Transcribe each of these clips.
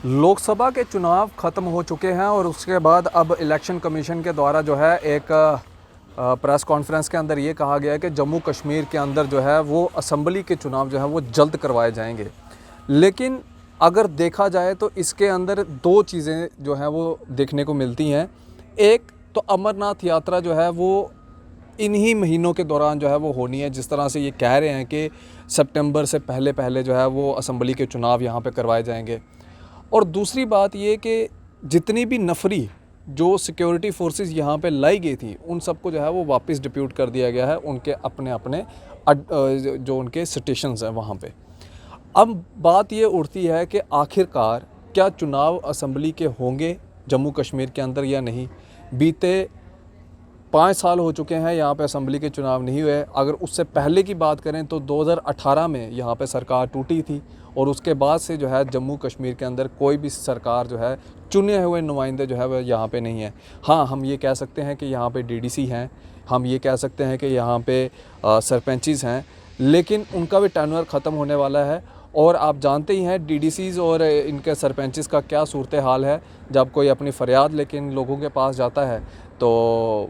लोकसभा के चुनाव ख़त्म हो चुके हैं और उसके बाद अब इलेक्शन कमीशन के द्वारा जो है एक प्रेस कॉन्फ्रेंस के अंदर ये कहा गया है कि जम्मू कश्मीर के अंदर जो है वो असम्बली के चुनाव जो है वो जल्द करवाए जाएंगे। लेकिन अगर देखा जाए तो इसके अंदर दो चीज़ें जो हैं वो देखने को मिलती हैं। एक तो अमरनाथ यात्रा जो है वो इन्हीं महीनों के दौरान जो है वो होनी है, जिस तरह से ये कह रहे हैं कि सितंबर से पहले पहले जो है वो असम्बली के चुनाव यहाँ पे करवाए जाएंगे। और दूसरी बात ये कि जितनी भी नफरी जो सिक्योरिटी फोर्सेस यहाँ पे लाई गई थी उन सबको जो है वो वापस डिप्यूट कर दिया गया है उनके अपने अपने जो उनके स्टेशंस हैं वहाँ पे। अब बात ये उठती है कि आखिरकार क्या चुनाव असम्बली के होंगे जम्मू कश्मीर के अंदर या नहीं। बीते 5 साल हो चुके हैं यहाँ पे असम्बली के चुनाव नहीं हुए। अगर उससे पहले की बात करें तो 2018 में यहाँ पे सरकार टूटी थी और उसके बाद से जो है जम्मू कश्मीर के अंदर कोई भी सरकार जो है चुने हुए नुमाइंदे जो है वह यहाँ पे नहीं है। हाँ, हम ये कह सकते हैं कि यहाँ पे डीडीसी हैं, हम ये कह सकते हैं कि यहाँ पे सरपंचेस हैं, लेकिन उनका भी टर्नओवर ख़त्म होने वाला है। और आप जानते ही हैं डीडीसीज़ और इनके सरपंचेस का क्या सूरत हाल है। जब कोई अपनी फ़रियाद लेकिन लोगों के पास जाता है तो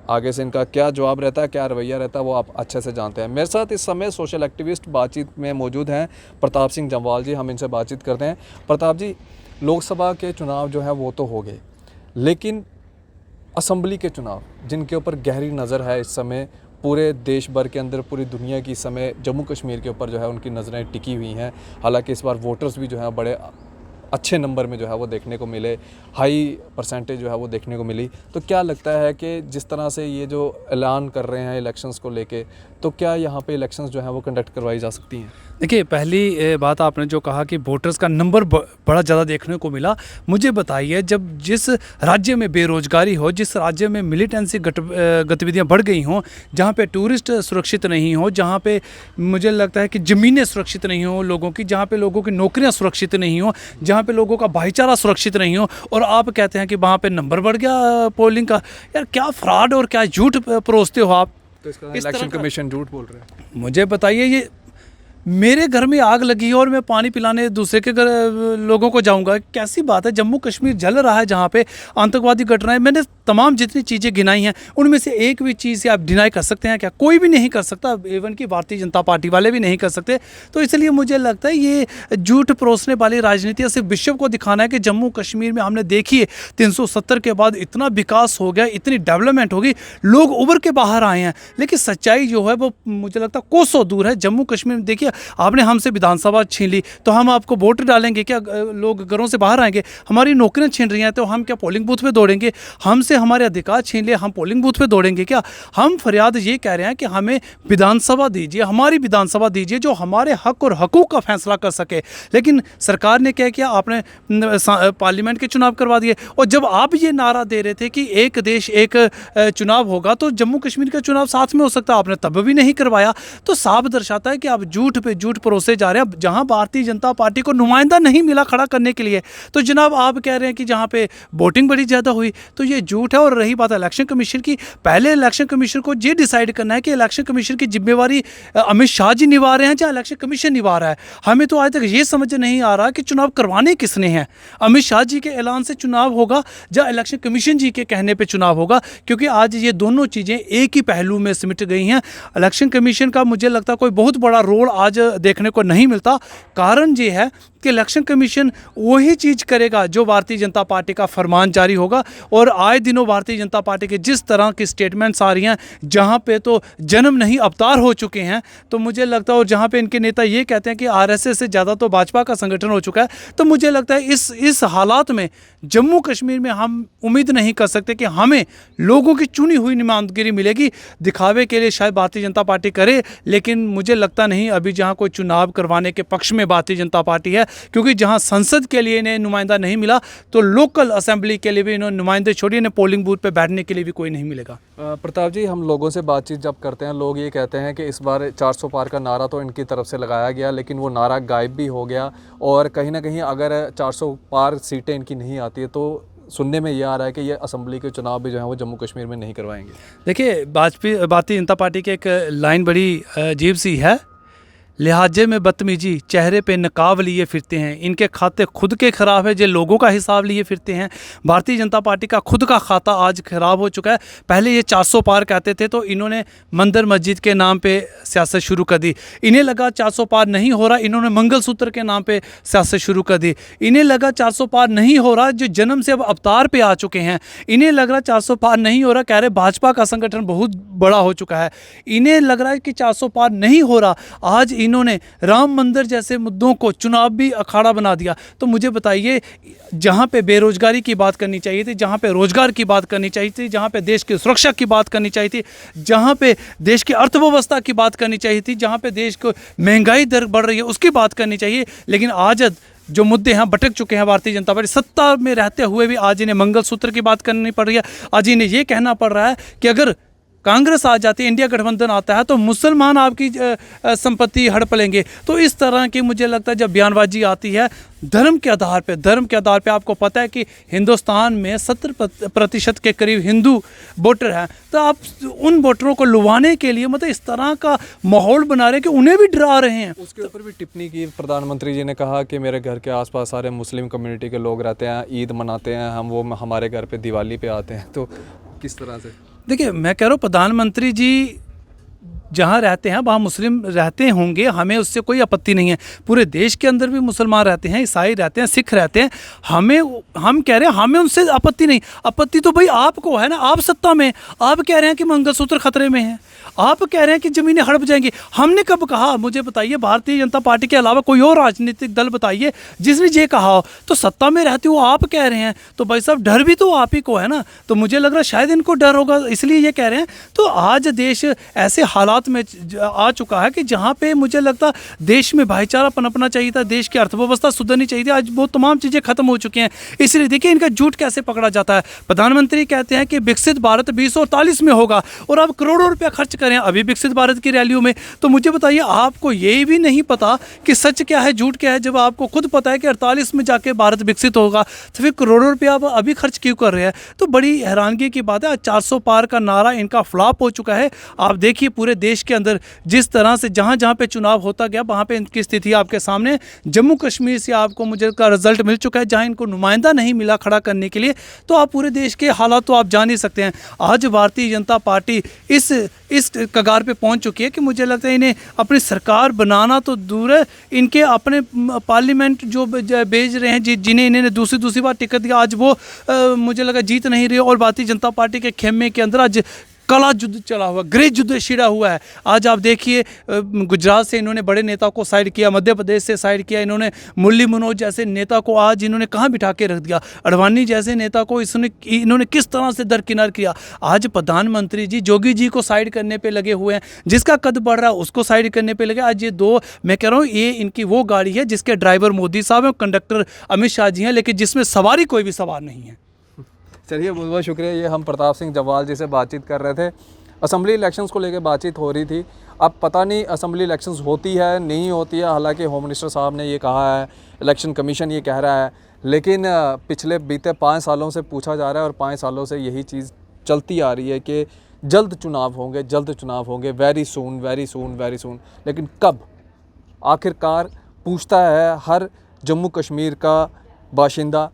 आगे से इनका क्या जवाब रहता है, क्या रवैया रहता है, वो आप अच्छे से जानते हैं। मेरे साथ इस समय सोशल एक्टिविस्ट बातचीत में मौजूद हैं प्रताप सिंह जम्वाल जी। हम इनसे बातचीत करते हैं। प्रताप जी, लोकसभा के चुनाव जो है वो तो हो गए, लेकिन असम्बली के चुनाव जिनके ऊपर गहरी नज़र है इस समय पूरे देश भर के अंदर, पूरी दुनिया की, इस समय जम्मू कश्मीर के ऊपर जो है उनकी नज़रें टिकी हुई हैं। हालांकि इस बार वोटर्स भी जो है बड़े अच्छे नंबर में जो है वो देखने को मिले, हाई परसेंटेज जो है वो देखने को मिली। तो क्या लगता है कि जिस तरह से ये जो ऐलान कर रहे हैं इलेक्शंस को लेके, तो क्या यहाँ पे इलेक्शंस जो है वो कंडक्ट करवाई जा सकती हैं? देखिए, पहली बात आपने जो कहा कि वोटर्स का नंबर बड़ा ज़्यादा देखने को मिला। मुझे बताइए, जब जिस राज्य में बेरोजगारी हो, जिस राज्य में मिलिटेंसी गतिविधियाँ बढ़ गई हों, जहाँ पे टूरिस्ट सुरक्षित नहीं हो, जहाँ पे मुझे लगता है कि ज़मीनें सुरक्षित नहीं हो लोगों की, जहाँ पे लोगों की नौकरियाँ सुरक्षित नहीं हो, जहाँ पे लोगों का भाईचारा सुरक्षित नहीं हो, और आप कहते हैं कि वहाँ पे नंबर बढ़ गया पोलिंग का। यार, क्या फ्रॉड और क्या झूठ परोसते हो आप। तो इसका इलेक्शन कमीशन झूठ बोल रहे हैं। मुझे बताइए, ये मेरे घर में आग लगी है और मैं पानी पिलाने दूसरे के घर लोगों को जाऊंगा, कैसी बात है। जम्मू कश्मीर जल रहा है, जहाँ पे आतंकवादी घटनाएं, मैंने तमाम जितनी चीज़ें गिनाई हैं उनमें से एक भी चीज़ से आप डिनाई कर सकते हैं क्या? कोई भी नहीं कर सकता, इवन कि भारतीय जनता पार्टी वाले भी नहीं कर सकते। तो इसलिए मुझे लगता है ये झूठ परोसने वाली राजनीति सिर्फ विश्व को दिखाना है कि जम्मू कश्मीर में हमने देखिए 370 के बाद इतना विकास हो गया, इतनी डेवलपमेंट होगी, लोग उभर के बाहर आए हैं। लेकिन सच्चाई जो है वो मुझे लगता है कोसों दूर है। जम्मू कश्मीर में देखिए, आपने हमसे विधानसभा छीन ली तो हम आपको वोट डालेंगे क्या? लोग घरों से बाहर आएंगे। हमारी नौकरियां छीन रही हैं तो हम क्या पोलिंग बूथ पे दौड़ेंगे? हमसे हमारे अधिकार छीन लिए, हम पोलिंग बूथ पे दौड़ेंगे क्या? हम फरियाद ये कह रहे हैं कि हमें विधानसभा दीजिए, हमारी विधानसभा दीजिए जो हमारे हक और हकूक़ का फैसला कर सके। लेकिन सरकार ने क्या किया? आपने पार्लियामेंट के चुनाव करवा दिए। और जब आप ये नारा दे रहे थे कि एक देश एक चुनाव होगा तो जम्मू कश्मीर का चुनाव साथ में हो सकता, आपने तब भी नहीं करवाया। तो साफ दर्शाता है कि आप झूठ पे झूठ परोसे जा रहे हैं। जहां भारतीय जनता पार्टी को नुमाइंदा नहीं मिला खड़ा करने के लिए, तो जनाब आप कह रहे हैं कि जहां पे वोटिंग बड़ी ज़्यादा हुई, तो ये झूठ है। और रही बात इलेक्शन कमीशन की, पहले इलेक्शन कमीशन को ये डिसाइड करना है कि इलेक्शन कमीशन की जिम्मेवारी अमित शाह जी निभा रहे हैं या इलेक्शन कमीशन निभा रहा है। हमें तो आज तक ये समझ नहीं आ रहा कि चुनाव करवाने किसने हैं। अमित शाह जी के ऐलान से चुनाव होगा या इलेक्शन कमीशन जी के कहने पर चुनाव होगा? क्योंकि आज ये दोनों चीज़ें एक ही पहलू में सिमट गई हैं। इलेक्शन कमीशन का मुझे लगता है कोई बहुत बड़ा रोल आज देखने को नहीं मिलता। कारण ये है कि इलेक्शन कमीशन वही चीज़ करेगा जो भारतीय जनता पार्टी का फरमान जारी होगा। और आए दिनों भारतीय जनता पार्टी के जिस तरह की स्टेटमेंट्स आ रही हैं, जहां पे तो जन्म नहीं अवतार हो चुके हैं, तो मुझे लगता है, और जहां पे इनके नेता ये कहते हैं कि आरएसएस से ज़्यादा तो भाजपा का संगठन हो चुका है, तो मुझे लगता है इस हालात में जम्मू कश्मीर में हम उम्मीद नहीं कर सकते कि हमें लोगों की चुनी हुई नुमाइंदगी मिलेगी। दिखावे के लिए शायद भारतीय जनता पार्टी करे, लेकिन मुझे लगता नहीं अभी जहाँ कोई चुनाव करवाने के पक्ष में भारतीय जनता पार्टी है। क्योंकि जहां संसद के लिए इन्हें नुमाइंदा नहीं मिला, तो लोकल असेंबली के लिए भी इन्होंने नुमाइंदे छोड़िए, इन्हें पोलिंग बूथ पे बैठने के लिए भी कोई नहीं मिलेगा। प्रताप जी, हम लोगों से बातचीत जब करते हैं, लोग ये कहते हैं कि इस बार 400 पार का नारा तो इनकी तरफ से लगाया गया, लेकिन वो नारा गायब भी हो गया। और कहीं ना कहीं अगर 400 पार सीटें इनकी नहीं आती है तो सुनने में ये आ रहा है कि ये असम्बली के चुनाव भी जो है वो जम्मू कश्मीर में नहीं करवाएंगे। देखिए, भारतीय जनता पार्टी की एक लाइन बड़ी अजीब सी है लिहाजे में बदतमीजी, चेहरे पे नकाब लिए फिरते हैं। इनके खाते खुद के ख़राब है, जो लोगों का हिसाब लिए फिरते हैं। भारतीय जनता पार्टी का खुद का खाता आज ख़राब हो चुका है। पहले ये 400 पार कहते थे तो इन्होंने मंदिर मस्जिद के नाम पे सियासत शुरू कर दी। इन्हें लगा 400 पार नहीं हो रहा, इन्होंने मंगलसूत्र के नाम पे सियासत शुरू कर दी। इन्हें लगा 400 पार नहीं हो रहा, जो जन्म से अब अवतार पे आ चुके हैं। इन्हें लग रहा 400 पार नहीं हो रहा, कह रहे भाजपा का संगठन बहुत बड़ा हो चुका है। इन्हें लग रहा है कि 400 पार नहीं हो रहा, आज इन्होंने राम मंदिर जैसे मुद्दों को चुनावी अखाड़ा बना दिया। तो मुझे बताइए, जहाँ पे बेरोजगारी की बात करनी चाहिए थी, जहाँ पे रोजगार की बात करनी चाहिए थी, जहाँ पे देश की सुरक्षा की बात करनी चाहिए थी, जहाँ पे देश की अर्थव्यवस्था की बात करनी चाहिए थी, जहाँ पे देश को महंगाई दर बढ़ रही है उसकी बात करनी चाहिए, लेकिन आज जो मुद्दे हैं भटक चुके हैं। भारतीय जनता पार्टी सत्ता में रहते हुए भी आज इन्हें मंगलसूत्र की बात करनी पड़ रही है। आज इन्हें ये कहना पड़ रहा है कि अगर कांग्रेस आ जाती है, इंडिया गठबंधन आता है, तो मुसलमान आपकी संपत्ति हड़प लेंगे। तो इस तरह की मुझे लगता है जब बयानबाजी आती है धर्म के आधार पे, आपको पता है कि हिंदुस्तान में 70% के करीब हिंदू वोटर हैं, तो आप उन वोटरों को लुभाने के लिए मतलब इस तरह का माहौल बना रहे हैं कि उन्हें भी डरा रहे हैं। उसके ऊपर भी टिप्पणी की प्रधानमंत्री जी ने, कहा कि मेरे घर के आसपास सारे मुस्लिम कम्युनिटी के लोग रहते हैं, ईद मनाते हैं, वो हमारे घर पे दिवाली पे आते हैं। तो किस तरह से? देखिए, मैं कह रहा हूँ प्रधानमंत्री जी जहाँ रहते हैं वहाँ मुस्लिम रहते होंगे, हमें उससे कोई आपत्ति नहीं है। पूरे देश के अंदर भी मुसलमान रहते हैं, ईसाई रहते हैं, सिख रहते हैं। हम कह रहे हैं हमें उनसे आपत्ति नहीं। आपत्ति तो भाई आपको है ना, आप सत्ता में, आप कह रहे हैं कि मंगलसूत्र खतरे में है, आप कह रहे हैं कि ज़मीनें हड़प जाएंगी। हमने कब कहा? मुझे बताइए, भारतीय जनता पार्टी के अलावा कोई और राजनीतिक दल बताइए जिसने ये कहा हो। तो सत्ता में रहते हो आप कह रहे हैं, तो भाई साहब डर भी तो आप ही को है ना। तो मुझे लग रहा है शायद इनको डर होगा, इसलिए ये कह रहे हैं। तो आज देश ऐसे हालात में आ चुका है कि जहाँ पे मुझे लगता देश में भाईचारा पनपना चाहिए था, देश की अर्थव्यवस्था सुधरनी चाहिए थी, आज वो तमाम चीज़ें खत्म हो चुकी हैं। इसलिए देखिए इनका झूठ कैसे पकड़ा जाता है। प्रधानमंत्री कहते हैं कि विकसित भारत 2048 में होगा, और आप करोड़ों रुपया खर्च करें अभी विकसित भारत की रैलियों में। तो मुझे बताइए, आपको ये भी नहीं पता कि सच क्या है झूठ क्या है? जब आपको खुद पता है कि 48 में जाके भारत विकसित होगा, तो फिर करोड़ों रुपया आप अभी खर्च क्यों कर रहे हैं? तो बड़ी हैरानगी की बात है। आज 400 पार का नारा इनका फ्लॉप हो चुका है। आप देखिए पूरे देश के अंदर जिस तरह से जहाँ पे चुनाव होता गया वहाँ पे इनकी स्थिति आपके सामने। जम्मू कश्मीर से आपको मुझे का रिजल्ट मिल चुका है, जहाँ इनको नुमाइंदा नहीं मिला खड़ा करने के लिए। तो आप पूरे देश के हालात तो आप जान ही सकते हैं। आज भारतीय जनता पार्टी इस कगार पे पहुंच चुकी है कि मुझे लगता है इन्हें अपनी सरकार बनाना तो दूर है, इनके अपने पार्लियामेंट जो भेज रहे हैं जिन्हें इन्होंने दूसरी बार टिकट दिया, आज वो मुझे लगा जीत नहीं रही। और भारतीय जनता पार्टी के खेमे के अंदर आज कला युद्ध चला हुआ, गृह युद्ध छिड़ा हुआ है। आज आप देखिए, गुजरात से इन्होंने बड़े नेता को साइड किया, मध्य प्रदेश से साइड किया, इन्होंने मुरली मनोज जैसे नेता को आज इन्होंने कहाँ बिठा के रख दिया, अडवाणी जैसे नेता को इन्होंने किस तरह से दरकिनार किया। आज प्रधानमंत्री जी योगी जी को साइड करने पे लगे हुए हैं, जिसका कद बढ़ रहा है उसको साइड करने पे लगे। आज ये दो, मैं कह रहा हूँ ये इनकी वो गाड़ी है जिसके ड्राइवर मोदी साहब हैं, कंडक्टर अमित शाह जी हैं, लेकिन जिसमें सवारी कोई भी सवार नहीं है। चलिए, बहुत बहुत शुक्रिया। ये हम प्रताप सिंह जम्वाल जी से बातचीत कर रहे थे। असम्बली इलेक्शंस को लेकर बातचीत हो रही थी। अब पता नहीं असम्बली इलेक्शंस होती है नहीं होती है, हालांकि होम मिनिस्टर साहब ने ये कहा है, इलेक्शन कमीशन ये कह रहा है, लेकिन पिछले बीते 5 सालों से पूछा जा रहा है और 5 सालों से यही चीज़ चलती आ रही है कि जल्द चुनाव होंगे, वेरी सून। लेकिन कब? आखिरकार पूछता है हर जम्मू कश्मीर का बाशिंदा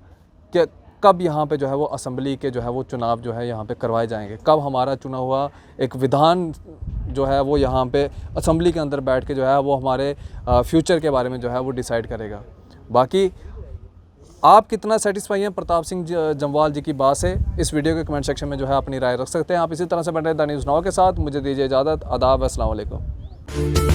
कि कब यहाँ पे जो है वो असम्बली के जो है वो चुनाव जो है यहाँ पे करवाए जाएंगे, कब हमारा चुना हुआ एक विधान जो है वो यहाँ पे असम्बली के अंदर बैठ के जो है वो हमारे फ्यूचर के बारे में जो है वो डिसाइड करेगा। बाकी आप कितना सेटिस्फाई हैं प्रताप सिंह जम्वाल जी की बात से, इस वीडियो के कमेंट सेक्शन में जो है अपनी राय रख सकते हैं। आप इसी तरह से बने द न्यूज़ नाउ के साथ। मुझे दीजिए इजाज़त। आदाब, अस्सलाम वालेकुम।